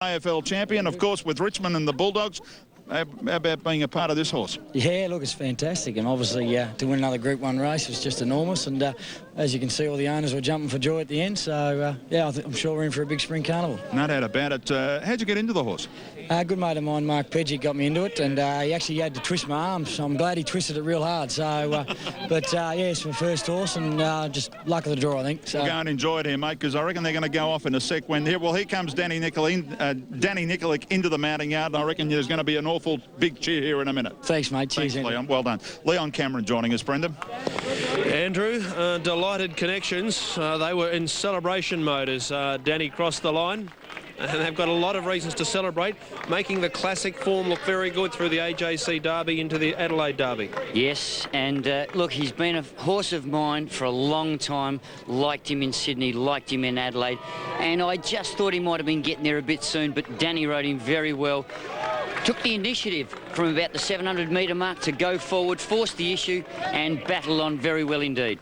AFL champion, of course, with Richmond and the Bulldogs. How about being a part of this horse? Yeah, look, it's fantastic, and obviously to win another Group 1 race was just enormous, and as you can see, all the owners were jumping for joy at the end, so yeah, I'm sure we're in for a big spring carnival. No doubt about it. How'd you get into the horse? A good mate of mine, Mark Pedgick, got me into it, and he actually had to twist my arm, so I'm glad he twisted it real hard. So, yeah, it's my first horse, and just luck of the draw, I think. So. We'll go and enjoy it here, mate, because I reckon they're going to go off in a sec. Here comes Danny Nikolic into the mounting yard, and I reckon there's going to be an awful big cheer here in a minute. Thanks, mate. Cheers, Thanks, Leon. Well done. Leon Cameron joining us, Brendan. Andrew, delighted connections. They were in celebration mode as Danny crossed the line. And they've got a lot of reasons to celebrate, making the classic form look very good through the AJC Derby into the Adelaide Derby. Yes, and look, he's been a horse of mine for a long time. Liked him in Sydney, liked him in Adelaide. And I just thought he might have been getting there a bit soon, but Danny rode him very well. Took the initiative from about the 700-metre mark to go forward, forced the issue, and battled on very well indeed.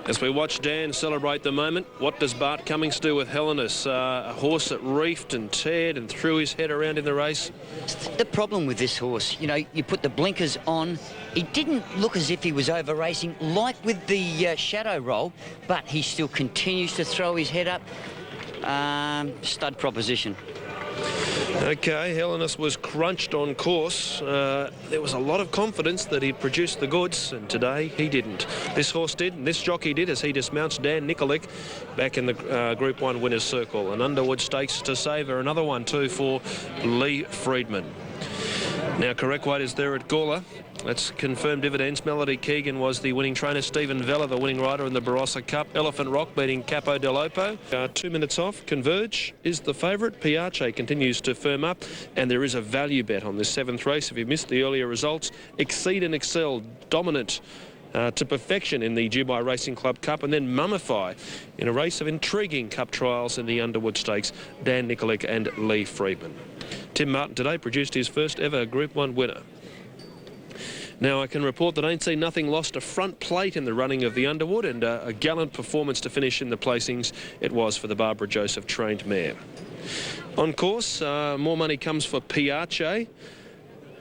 As we watch Dan celebrate the moment, what does Bart Cummings do with Helenus? A horse that reefed and teared and threw his head around in the race. The problem with this horse, you know, you put the blinkers on, he didn't look as if he was over racing like with the shadow roll, but he still continues to throw his head up. Stud proposition. OK, Helenus was crunched on course. There was a lot of confidence that he'd produced the goods, and today he didn't. This horse did, and this jockey did, as he dismounts Dan Nikolic back in the Group 1 winner's circle. An Underwood Stakes to savour, another one too for Lee Freedman. Now, correct weight is there at Gawler. That's confirmed dividends. Melody Keegan was the winning trainer. Stephen Vella, the winning rider in the Barossa Cup. Elephant Rock beating Capo de Lopo. 2 minutes off. Converge is the favourite. Piace continues to firm up. And there is a value bet on this 7th race. If you missed the earlier results, Exceed and Excel dominant to perfection in the Dubai Racing Club Cup, and then Mummify in a race of intriguing cup trials in the Underwood Stakes. Dan Nikolic and Lee Freedman. Tim Martin today produced his first ever Group 1 winner. Now, I can report that Ain't Seen Nothing lost a front plate in the running of the Underwood, and a gallant performance to finish in the placings it was for the Barbara Joseph trained mare. On course, more money comes for Piace.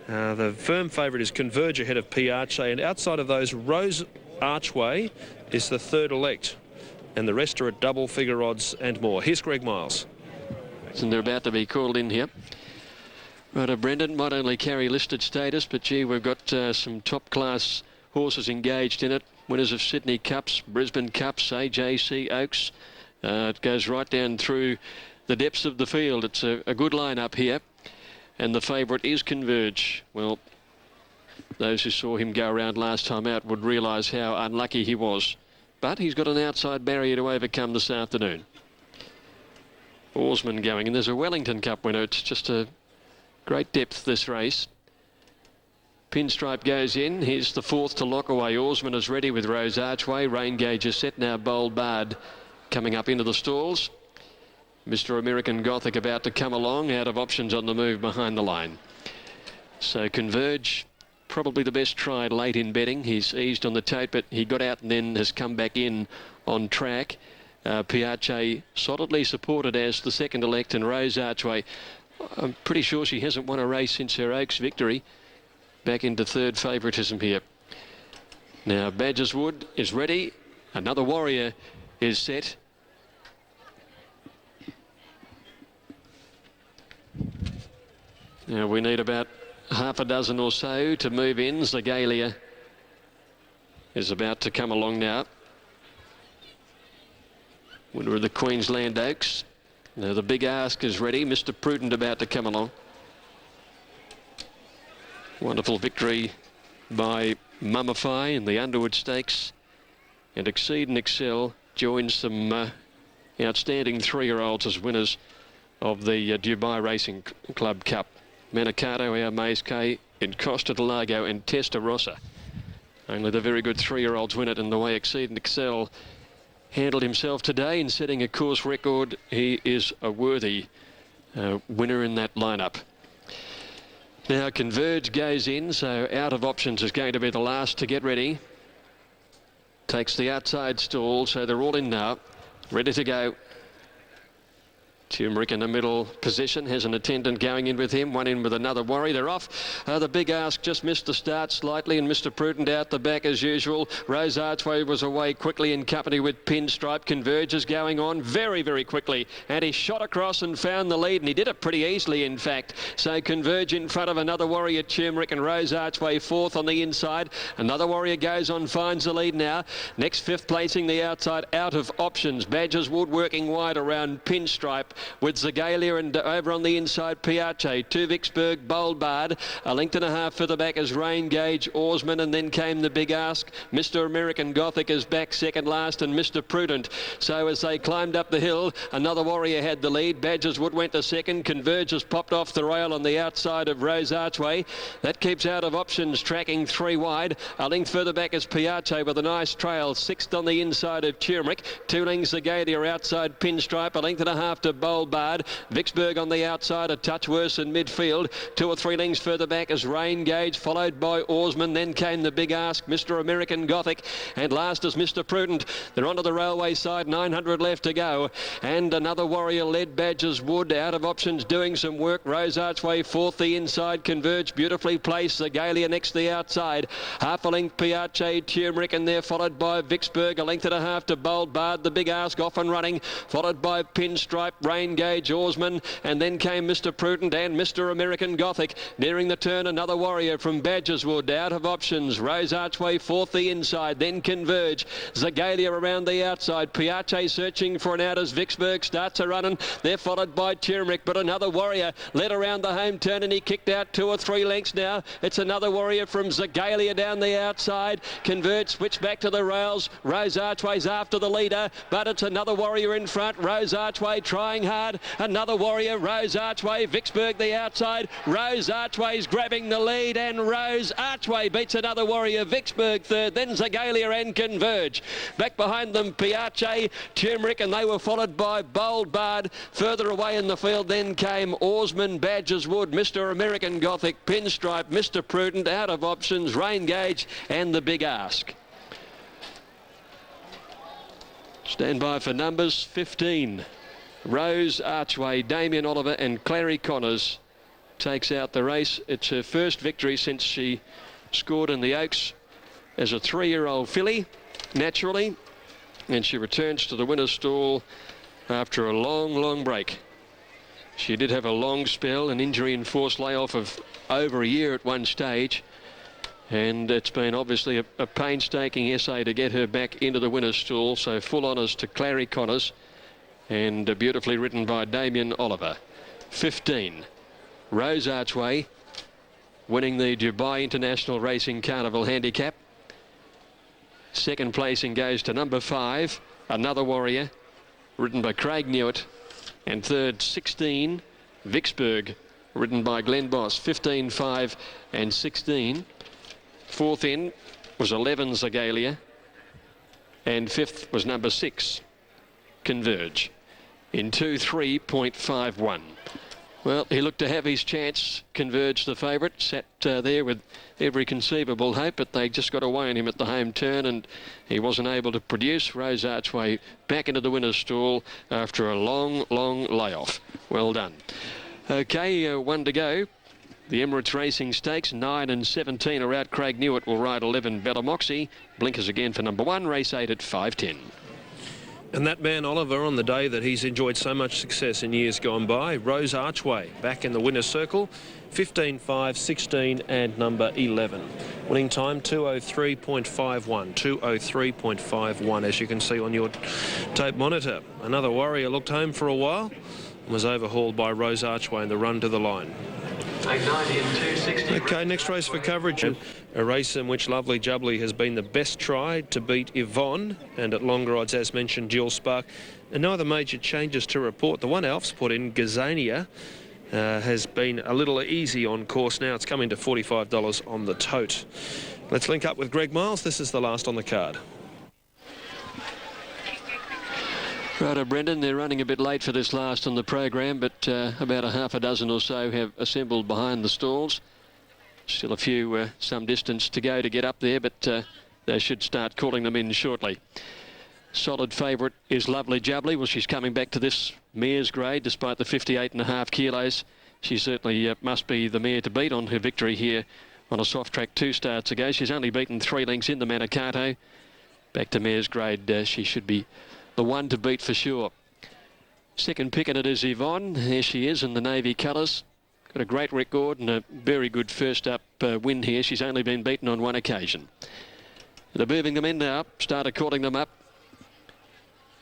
The firm favourite is Converge ahead of Piace, and outside of those, Rose Archway is the third elect, and the rest are at double figure odds and more. Here's Greg Miles. And they're about to be called in here. Right, Brendan might only carry listed status, but gee, we've got some top-class horses engaged in it. Winners of Sydney Cups, Brisbane Cups, AJC Oaks. It goes right down through the depths of the field. It's a good line-up here. And the favourite is Converge. Well, those who saw him go around last time out would realise how unlucky he was. But he's got an outside barrier to overcome this afternoon. Oarsman going, and there's a Wellington Cup winner. It's just a great depth, this race. Pinstripe goes in. Here's the 4th to lock away. Oarsman is ready with Rose Archway. Rain gauge is set now. Bold Bard coming up into the stalls. Mr. American Gothic about to come along, out of options on the move behind the line. So Converge, probably the best tried late in betting. He's eased on the tote, but he got out and then has come back in on track. Piace solidly supported as the second elect, and Rose Archway, I'm pretty sure she hasn't won a race since her Oaks victory. Back into third favouritism here. Now Badger's Wood is ready. Another Warrior is set. Now we need about half a dozen or so to move in. Zagalia is about to come along now. Winner of the Queensland Oaks. Now the Big Ask is ready. Mr. Prudent about to come along. Wonderful victory by Mummify in the Underwood Stakes. And Exceed and Excel joins some outstanding 3-year-olds as winners of the Dubai Racing Club Cup. Manicato, Our Maze K, in Costa del Lago and Testarossa. Only the very good 3-year-olds win it, and the way Exceed and Excel handled himself today in setting a course record, he is a worthy winner in that lineup. Now Converge goes in, so out of options is going to be the last to get ready. Takes the outside stall, so they're all in now, ready to go. Turmeric in the middle position, has an attendant going in with him, one in with another worry. They're off. The Big Ask just missed the start slightly, and Mr. Prudent out the back as usual. Rose Archway was away quickly in company with Pinstripe. Converge is going on very, very quickly, and he shot across and found the lead, and he did it pretty easily, in fact. So Converge in front of another warrior, Turmeric, and Rose Archway fourth on the inside. Another warrior goes on, finds the lead now. Next, fifth placing the outside, Out of Options. Badger's Wood working wide around Pinstripe, with Zagalia, and over on the inside Piace, to Vicksburg, Boldbard, a length and a half further back as Rain Gauge, Oarsman, and then came the Big Ask. Mr. American Gothic is back second last, and Mr. Prudent. So as they climbed up the hill, another warrior had the lead. Badger's Wood went to second. Converge has popped off the rail on the outside of Rose Archway. That keeps Out of Options tracking three wide. A length further back is Piace with a nice trail, sixth on the inside of Turmeric. Two lengths Zagalia outside Pinstripe, a length and a half to Boldbard. Vicksburg on the outside, a touch worse in midfield. 2 or 3 lengths further back as Rain Gauge, followed by Oarsman. Then came the Big Ask, Mr. American Gothic, and last is Mr. Prudent. They're onto the railway side, 900 left to go. And another warrior led Badger's Wood. Out of Options doing some work. Rose Archway fourth, the inside. Converge beautifully placed. Zagalia next to the outside. Half a length Piace, Turmeric, and they're followed by Vicksburg. A length and a half to Boldbard. The Big Ask off and running, followed by Pinstripe, Rain Gauge, Oarsman, and then came Mr. Prudent and Mr. American Gothic. Nearing the turn, another warrior from Badger's Wood. Out of Options. Rose Archway fourth, the inside. Then Converge. Zagalia around the outside. Piace searching for an out as Vicksburg starts a running. They're followed by Turmeric, but another warrior led around the home turn, and he kicked out 2 or 3 lengths now. It's another warrior from Zagalia down the outside. Converge switched back to the rails. Rose Archway's after the leader, but it's another warrior in front. Rose Archway trying hard. Another warrior, Rose Archway. Vicksburg the outside. Rose Archway's grabbing the lead, and Rose Archway beats another warrior. Vicksburg third, then Zagalia and Converge. Back behind them, Piace, Turmeric, and they were followed by Boldbard. Further away in the field then came Oarsman, Badger's Wood, Mr. American Gothic, Pinstripe, Mr. Prudent, Out of Options, Rain Gauge, and the Big Ask. Stand by for numbers 15. Rose Archway, Damien Oliver, and Clary Connors takes out the race. It's her first victory since she scored in the Oaks as a 3-year-old filly, naturally, and she returns to the winner's stall after a long break. She did have a long spell, an injury-enforced layoff of over a year at one stage, and it's been obviously a painstaking essay to get her back into the winner's stall. So full honours to Clary Connors, and beautifully ridden by Damien Oliver. 15, Rose Archway, winning the Dubai International Racing Carnival Handicap. Second placing goes to number 5, Another Warrior, ridden by Craig Newitt. And third, 16, Vicksburg, ridden by Glenn Boss. 15, 5 and 16. Fourth in was 11, Zagalia, and fifth was number 6, Converge, in 2:3.51. Well, he looked to have his chance. Converge, the favourite, sat there with every conceivable hope, but they just got away on him at the home turn, and he wasn't able to produce. Rose Archway back into the winner's stall after a long layoff. Well done. Okay, one to go. The Emirates Racing Stakes, 9 and 17 are out. Craig Newitt will ride 11, Bellamoxie. Blinkers again for number 1, race 8 at 5:10. And that man Oliver, on the day that he's enjoyed so much success in years gone by, Rose Archway back in the winner's circle, 15, 5, 16 and number 11. Winning time 2:03.51, 2:03.51, as you can see on your tape monitor. Another warrior looked home for a while and was overhauled by Rose Archway in the run to the line. Okay, next race for coverage. A race in which Lovely Jubbly has been the best tried to beat Yvonne, and at longer odds, as mentioned, Jill Spark. And no other major changes to report. The one Alf's put in, Gazania, has been a little easy on course now. It's coming to $45 on the tote. Let's link up with Greg Miles. This is the last on the card. Righto, Brendan, they're running a bit late for this last on the program, but about a half a dozen or so have assembled behind the stalls. Still a few, some distance to go to get up there, but they should start calling them in shortly. Solid favourite is Lovely Jubbly. Well, she's coming back to this mare's grade despite the 58.5 kilos. She certainly must be the mare to beat on her victory here on a soft track 2 starts ago. She's only beaten 3 lengths in the Manicato. Back to mare's grade, she should be the one to beat for sure. Second pick in it is Yvonne. There she is in the navy colours. Got a great record and a very good first up win here. She's only been beaten on 1 occasion. They're moving them in now. Started calling them up.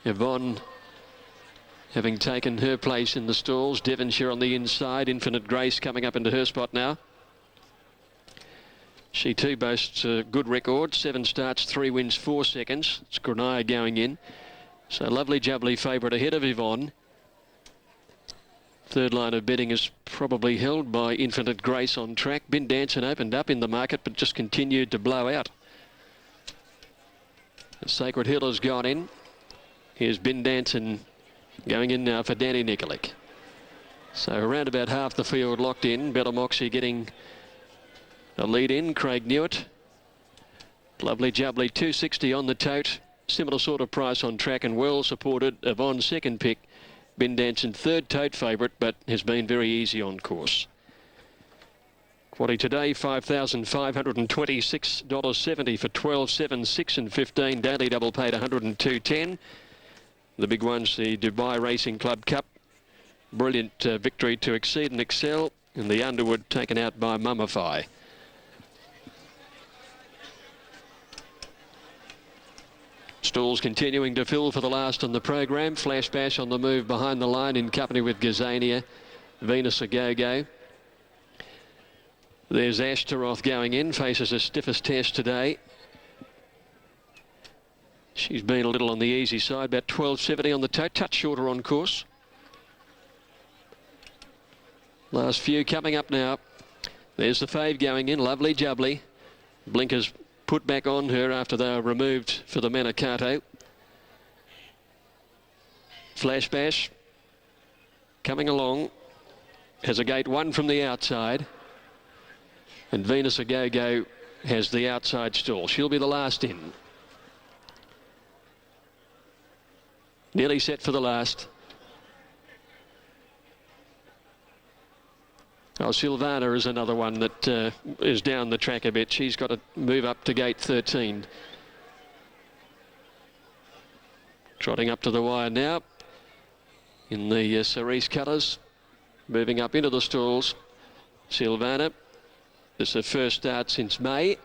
Yvonne having taken her place in the stalls. Devonshire on the inside. Infinite Grace coming up into her spot now. She too boasts a good record. 7 starts, 3 wins, 4 seconds. It's Granaya going in. So Lovely Jubbly favourite ahead of Yvonne. Third line of betting is probably held by Infinite Grace on track. Bin Danson opened up in the market but just continued to blow out. Sacred Hill has gone in. Here's Bin Danson going in now for Danny Nikolic. So around about half the field locked in. Bella Moxie getting a lead in. Craig Newitt. Lovely Jubbly 260 on the tote. Similar sort of price on track and well supported. Yvonne second pick. Bin Danson third tote favourite but has been very easy on course. Quaddy today $5,526.70 for 12, 7, 6 and 15. Daily double paid 102.10. The big ones, the Dubai Racing Club Cup. Brilliant victory to Exceed and Excel. And the Underwood taken out by Mummify. Stalls continuing to fill for the last on the program. Flash Bash on the move behind the line in company with Gazania. Venus a go-go. There's Ashtaroth going in. Faces her stiffest test today. She's been a little on the easy side, about 12.70 on the toe, touch shorter on course. Last few coming up now. There's the fave going in, Lovely Jubbly. Blinkers put back on her after they were removed for the Manicato. Flash Bash coming along. Has a gate 1 from the outside. And Venus a go-go has the outside stall. She'll be the last in. Nearly set for the last. Oh, Silvana is another one that is down the track a bit. She's got to move up to gate 13. Trotting up to the wire now in the cerise colours. Moving up into the stalls. Silvana. This is her first start since May.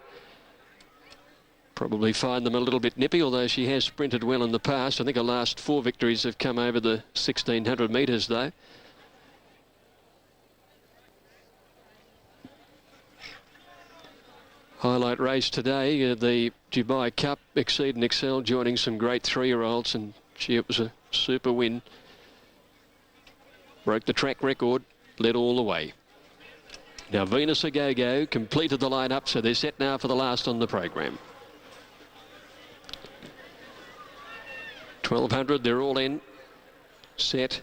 Probably find them a little bit nippy, although she has sprinted well in the past. I think her last 4 victories have come over the 1,600 metres, though. Highlight race today, the Dubai Cup, Exceed and Excel joining some great 3-year-olds, and gee, it was a super win. Broke the track record, led all the way. Now Venus a go-go completed the line-up, so they're set now for the last on the program. 1,200, they're all in. Set.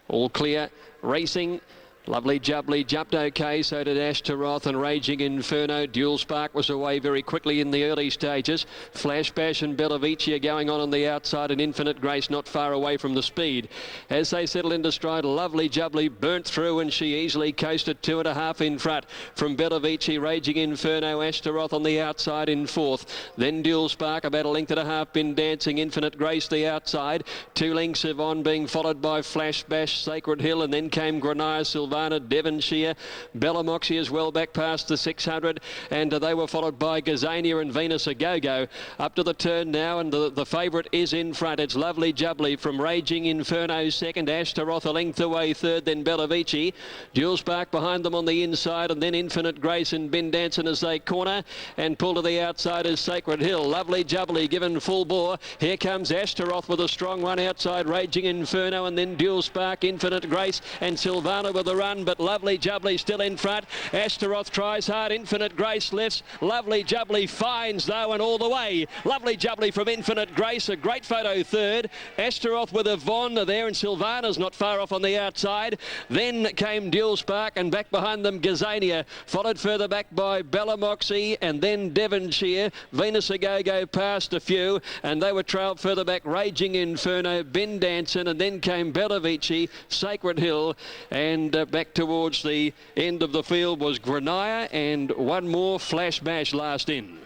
All clear. Racing. Lovely Jubbly jumped okay, so did Ashtaroth and Raging Inferno. Dual Spark was away very quickly in the early stages. Flash Bash and Bellavici are going on the outside, and Infinite Grace not far away from the speed. As they settle into stride, Lovely Jubbly burnt through and she easily coasted 2.5 in front from Bellavici. Raging Inferno, Ashtaroth on the outside in 4th. Then Dual Spark about 1.5 lengths been dancing. Infinite Grace the outside. 2 lengths Yvonne being followed by Flash Bash, Sacred Hill, and then came Granaya, Silvana, Devonshire, Bella Moxie as well back past the 600, and they were followed by Gazania and Venus a go-go. Up to the turn now, and the favourite is in front. It's Lovely Jubbly from Raging Inferno second, Ashtaroth a length away third, then Bellavici. Dual Spark behind them on the inside, and then Infinite Grace and Bin Danson as they corner and pull to the outside is Sacred Hill. Lovely Jubbly given full bore. Here comes Ashtaroth with a strong one outside, Raging Inferno, and then Dual Spark, Infinite Grace, and Silvana with the run, but Lovely Jubbly still in front. Astaroth tries hard. Infinite Grace lifts. Lovely Jubbly finds, though, and all the way. Lovely Jubbly from Infinite Grace. A great photo third. Astaroth with Yvonne there, and Sylvana's not far off on the outside. Then came Dual Spark, and back behind them Gazania, followed further back by Bella Moxie, and then Devonshire. Venus Agogo passed a few, and they were trailed further back. Raging Inferno, Ben Danson, and then came Bellavici, Sacred Hill, and back towards the end of the field was Granaya, and one more Flash Bash last in.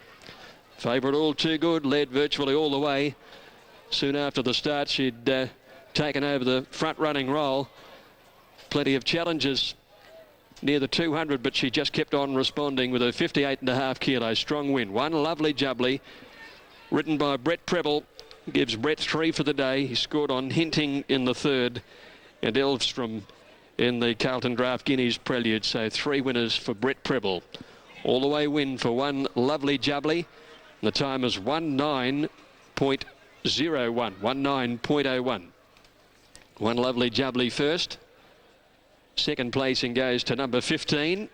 Favourite All Too Good led virtually all the way. Soon after the start, she'd taken over the front running role. Plenty of challenges near the 200, but she just kept on responding with a 58.5 kilo strong win. One Lovely Jubbly, ridden by Brett Preble, gives Brett 3 for the day. He scored on Hinting in the third, and Elvstrom in the Carlton Draft Guineas Prelude. So 3 winners for Brett Preble. All the way win for One Lovely Jubbly. The time is 19.01. 19.01. One Lovely Jubbly first. Second placing goes to number 15.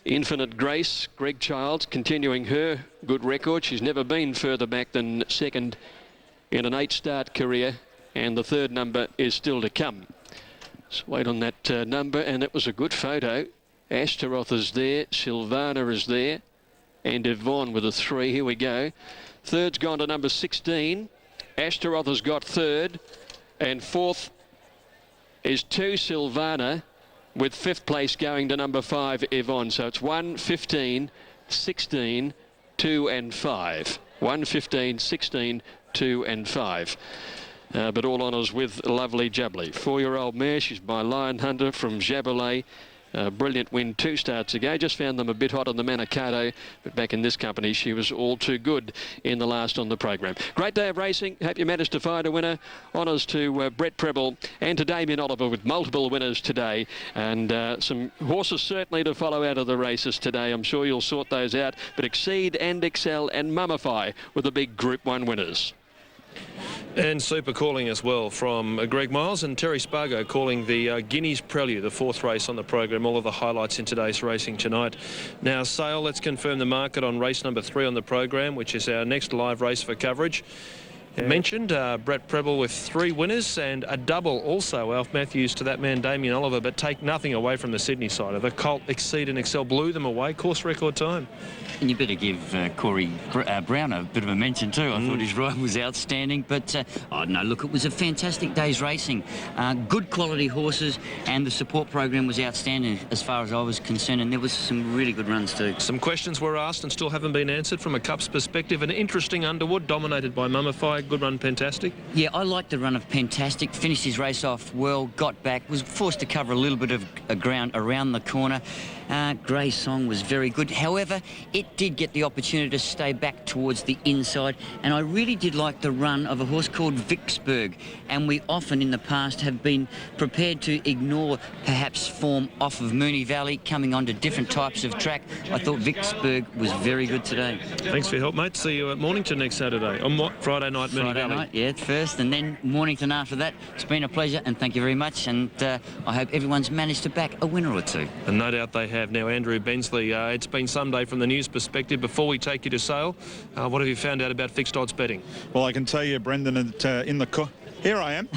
Infinite Grace, Greg Childs, continuing her good record. She's never been further back than second in an 8-start career, and the third number is still to come. Let's wait on that number, and it was a good photo. Astaroth is there, Sylvana is there, and Yvonne with a 3. Here we go. Third's gone to number 16. Astaroth has got third, and fourth is 2 Sylvana, with 5th place going to number 5 Yvonne. So it's 1, 15, 16, 2 and 5. 1, 15, 16, 2 and 5. But all honours with Lovely Jubbly. 4-year-old mare. She's by Lion Hunter from Jabolet. Brilliant win 2 starts ago. Just found them a bit hot on the Manikato, but back in this company she was all too good in the last on the program. Great day of racing. Hope you managed to find a winner. Honours to Brett Preble and to Damien Oliver with multiple winners today, and some horses certainly to follow out of the races today. I'm sure you'll sort those out, but Exceed and Excel and Mummify were the big Group 1 winners. And super calling as well from Greg Miles, and Terry Spargo calling the Guineas Prelude, the 4th race on the program. All of the highlights in today's racing tonight. Now, Sale, let's confirm the market on race number 3 on the program, which is our next live race for coverage. Mentioned Brett Preble with 3 winners and a double also, Alf Matthews to that man Damien Oliver, but take nothing away from the Sydney side. The Colt, Exceed and Excel blew them away. Course record time. And you better give Corey Brown a bit of a mention too. I thought his ride was outstanding, but no, look, it was a fantastic day's racing. Good quality horses, and the support program was outstanding as far as I was concerned, and there was some really good runs too. Some questions were asked and still haven't been answered from a Cup's perspective. An interesting Underwood dominated by Mummify. Good run, Fantastic. Yeah, I liked the run of Fantastic. Finished his race off well, got back, was forced to cover a little bit of ground around the corner. Grey Song was very good. However, it did get the opportunity to stay back towards the inside, and I really did like the run of a horse called Vicksburg, and we often in the past have been prepared to ignore perhaps form off of Moonee Valley coming onto different types of track. I thought Vicksburg was very good today. Thanks for your help, mate. See you at Mornington next Saturday. On Friday night, Moonee Valley. Friday night, yeah, first, and then Mornington after that. It's been a pleasure, and thank you very much, and I hope everyone's managed to back a winner or two. And no doubt they have. Now, Andrew Bensley, it's been Sunday from the news perspective. Before we take you to Sale, what have you found out about fixed odds betting? Well, I can tell you, Brendan, in the... Here I am.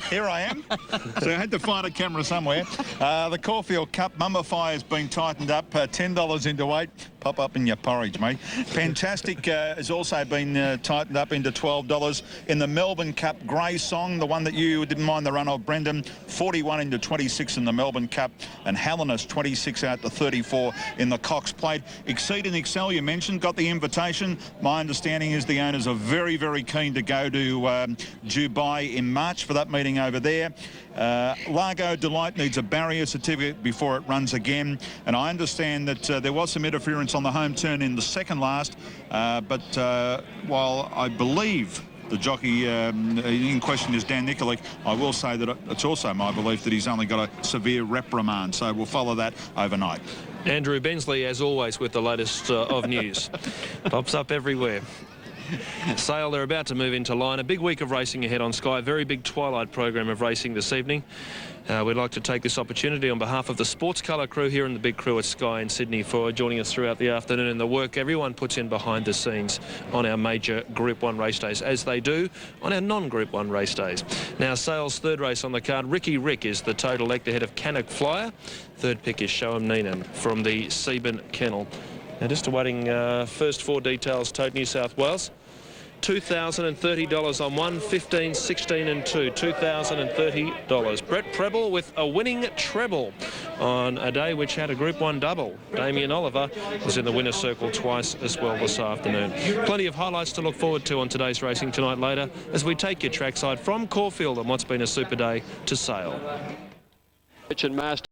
So I had to find a camera somewhere. The Caulfield Cup Mummify has been tightened up, $10 into 8. Pop up in your porridge, mate. Fantastic has also been tightened up into $12. In the Melbourne Cup, Grey Song, the one that you didn't mind the run of, Brendan, 41 into 26 in the Melbourne Cup, and Hellenus 26 out to 34 in the Cox Plate. Exceed and Excel, you mentioned, got the invitation. My understanding is the owners are very, very keen to go to Dubai in March for that meeting over there. Largo Delight needs a barrier certificate before it runs again, and I understand that there was some interference on the home turn in the second last, but while I believe the jockey in question is Dan Nikolic, I will say that it's also my belief that he's only got a severe reprimand, so we'll follow that overnight. Andrew Bensley, as always, with the latest of news. Pops up everywhere. Sale, they're about to move into line. A big week of racing ahead on Sky. Very big twilight program of racing this evening. We'd like to take this opportunity on behalf of the Sports Colour crew here and the big crew at Sky in Sydney for joining us throughout the afternoon and the work everyone puts in behind the scenes on our major Group 1 race days, as they do on our non-Group 1 race days. Now, Sale's third race on the card, Ricky Rick is the total elect ahead of Cannock Flyer. Third pick is Sho'em Neenan from the Seaburn Kennel. Now, just awaiting first 4 details, Tote New South Wales. $2,030 on 1, 15, 16 and 2. $2,030. Brett Preble with a winning treble on a day which had a Group 1 double. Damien Oliver was in the winner's circle twice as well this afternoon. Plenty of highlights to look forward to on today's racing tonight later as we take you trackside from Caulfield on what's been a super day to Sale. Master